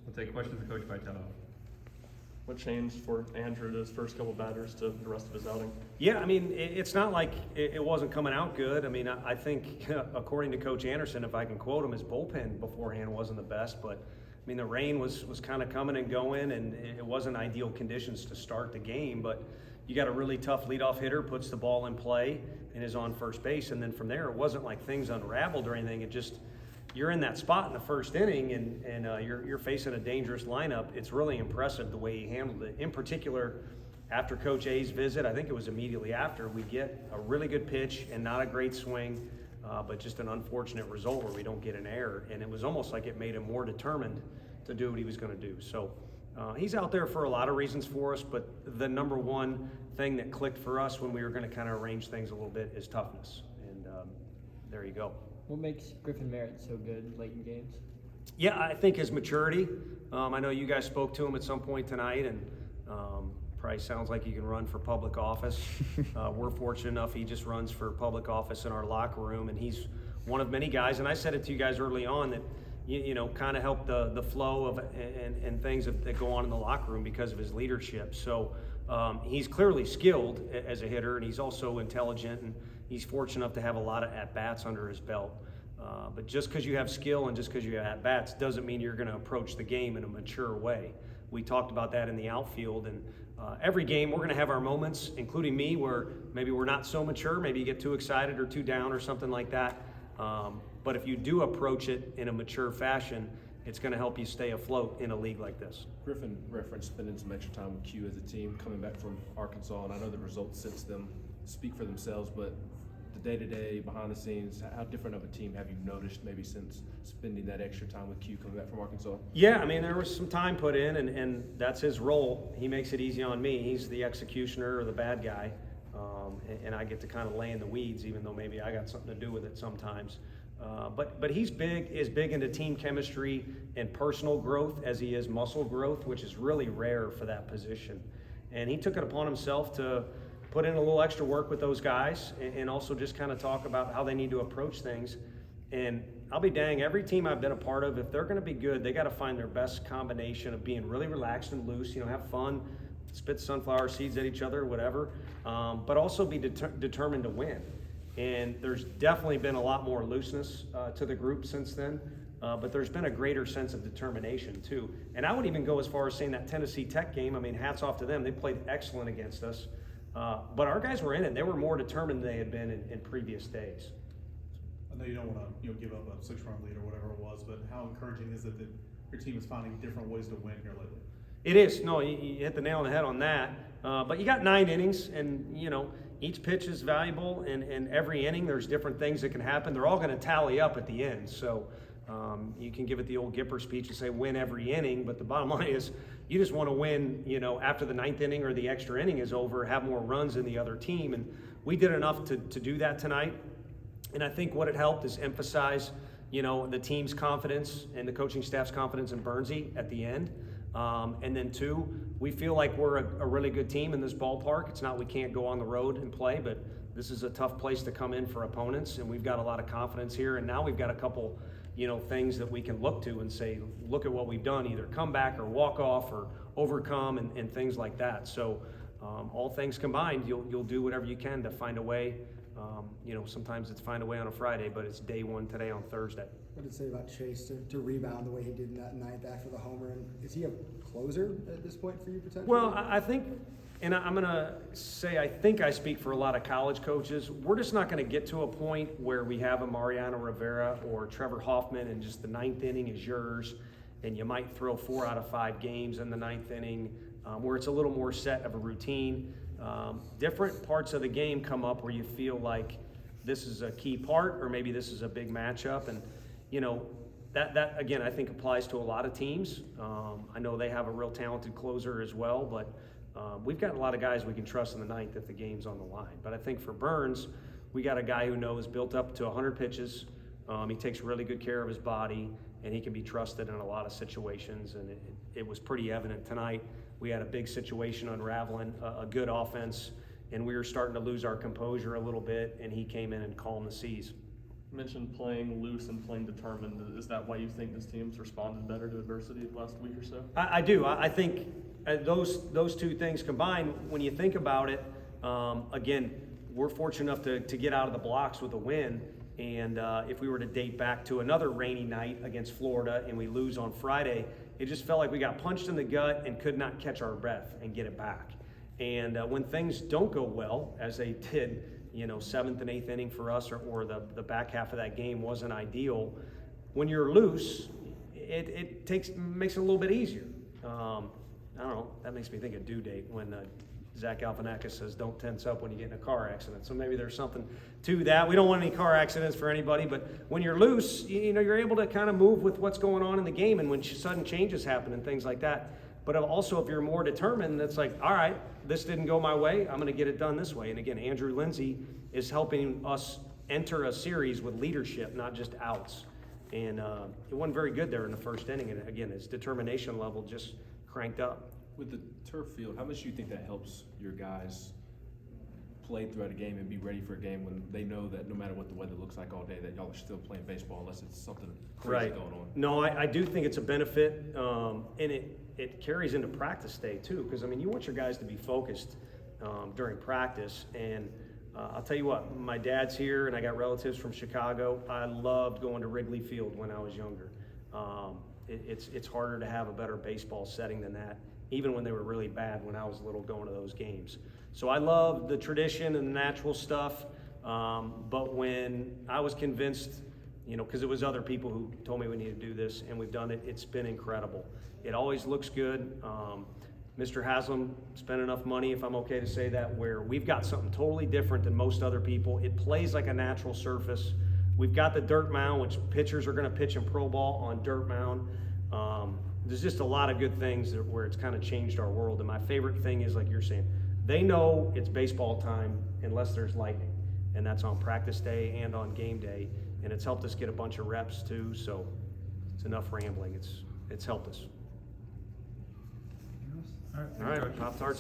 We'll take questions of Coach Vitello. What changed for Andrew to his first couple batters to the rest of his outing? Yeah, I mean, it's not like it wasn't coming out good. I mean, I think, according to Coach Anderson, if I can quote him, his bullpen beforehand wasn't the best. But, I mean, the rain was kind of coming and going, and it wasn't ideal conditions to start the game. But you got a really tough leadoff hitter, puts the ball in play, and is on first base. And then from there, it wasn't like things unraveled or anything. It just, you're in that spot in the first inning, and you're facing a dangerous lineup. It's really impressive the way he handled it. In particular, after Coach A's visit, I think it was immediately after, we get a really good pitch and not a great swing, but just an unfortunate result where we don't get an error. And it was almost like it made him more determined to do what he was going to do. So he's out there for a lot of reasons for us, but the number one thing that clicked for us when we were going to kind of arrange things a little bit is toughness. And there you go. What makes Griffin Merritt so good late in games? Yeah, I think his maturity. I know you guys spoke to him at some point tonight, and probably sounds like he can run for public office. We're fortunate enough he just runs for public office in our locker room, and he's one of many guys. And I said it to you guys early on that you know kind of help the flow of and things that go on in the locker room because of his leadership. So he's clearly skilled as a hitter, and he's also intelligent, and he's fortunate enough to have a lot of at-bats under his belt. But just because you have skill and just because you have at-bats doesn't mean you're going to approach the game in a mature way. We talked about that in the outfield, and every game we're going to have our moments, including me, where maybe we're not so mature, maybe you get too excited or too down or something like that. But if you do approach it in a mature fashion, it's going to help you stay afloat in a league like this. Griffin referenced spending some extra time with Q as a team coming back from Arkansas, and I know the results since then speak for themselves, but the day-to-day, behind the scenes, how different of a team have you noticed maybe since spending that extra time with Q coming back from Arkansas? Yeah, I mean, there was some time put in, and that's his role. He makes it easy on me. He's the executioner or the bad guy, and I get to kind of lay in the weeds, even though maybe I got something to do with it sometimes. But he's big into team chemistry and personal growth as he is muscle growth, which is really rare for that position. And he took it upon himself to put in a little extra work with those guys and also just kind of talk about how they need to approach things. And I'll be dang, every team I've been a part of, if they're going to be good, they got to find their best combination of being really relaxed and loose, have fun, spit sunflower seeds at each other or whatever, but also be determined to win. And there's definitely been a lot more looseness to the group since then, but there's been a greater sense of determination too. And I would even go as far as saying that Tennessee Tech game, I mean, hats off to them. They played excellent against us. But our guys were in it. They were more determined than they had been in previous days. I know you don't want to give up a 6-run lead or whatever it was, but how encouraging is it that your team is finding different ways to win here lately? It is. No, you hit the nail on the head on that. But you got 9 innings, and each pitch is valuable, and every inning there's different things that can happen. They're all going to tally up at the end. So you can give it the old Gipper speech and say win every inning, but the bottom line is you just want to win, after the 9th inning or the extra inning is over, have more runs than the other team. And we did enough to do that tonight. And I think what it helped is emphasize, the team's confidence and the coaching staff's confidence in Bernsey at the end. And then 2, we feel like we're a really good team in this ballpark. It's not we can't go on the road and play, but this is a tough place to come in for opponents, and we've got a lot of confidence here. And now we've got a couple, things that we can look to and say, look at what we've done, either come back or walk off or overcome and things like that. So all things combined, you'll do whatever you can to find a way. Sometimes it's find a way on a Friday, but it's day 1 today on Thursday. What did it say about Chase to rebound the way he did in that 9th after the homer? And is he a closer at this point for you potentially? Well, I think, and I'm going to say I think I speak for a lot of college coaches, we're just not going to get to a point where we have a Mariano Rivera or Trevor Hoffman and just the 9th inning is yours, and you might throw 4 out of 5 games in the 9th inning, where it's a little more set of a routine. Different parts of the game come up where you feel like this is a key part, or maybe this is a big matchup, and that again I think applies to a lot of teams. I know they have a real talented closer as well, but we've got a lot of guys we can trust in the 9th if the game's on the line. But I think for Burns, we got a guy who knows built up to 100 pitches. He takes really good care of his body, and he can be trusted in a lot of situations, and it was pretty evident tonight. We had a big situation unraveling, a good offense, and we were starting to lose our composure a little bit, and he came in and calmed the seas. You mentioned playing loose and playing determined. Is that why you think this team's responded better to adversity the last week or so? I do. I think those two things combined, when you think about it, again, we're fortunate enough to get out of the blocks with a win. And if we were to date back to another rainy night against Florida and we lose on Friday, it just felt like we got punched in the gut and could not catch our breath and get it back. And when things don't go well, as they did, 7th and 8th inning for us, or the back half of that game wasn't ideal. When you're loose, it makes it a little bit easier. I don't know. That makes me think of due date when Zach Galifianakis says, "Don't tense up when you get in a car accident." So maybe there's something to that. We don't want any car accidents for anybody, but when you're loose, you're able to kind of move with what's going on in the game, and when sudden changes happen and things like that. But also, if you're more determined, it's like, all right, this didn't go my way. I'm going to get it done this way. And again, Andrew Lindsey is helping us enter a series with leadership, not just outs. And it wasn't very good there in the first inning. And again, his determination level just cranked up. With the turf field, how much do you think that helps your guys play throughout a game and be ready for a game when they know that no matter what the weather looks like all day, that y'all are still playing baseball unless it's something crazy going on? No, I do think it's a benefit, and it carries into practice day too, because you want your guys to be focused during practice. And I'll tell you what, my dad's here and I got relatives from Chicago. I loved going to Wrigley Field when I was younger. It's harder to have a better baseball setting than that, even when they were really bad when I was little going to those games. So I love the tradition and the natural stuff, but when I was convinced, because it was other people who told me we need to do this, and we've done it, it's been incredible. It always looks good. Mr. Haslam spent enough money, if I'm okay to say that, where we've got something totally different than most other people. It plays like a natural surface. We've got the dirt mound, which pitchers are going to pitch in pro ball on dirt mound. There's just a lot of good things where it's kind of changed our world. And my favorite thing is, like you're saying, they know it's baseball time unless there's lightning. And that's on practice day and on game day. And it's helped us get a bunch of reps too. So it's enough rambling. It's helped us. All right. All right, Pop-Tarts.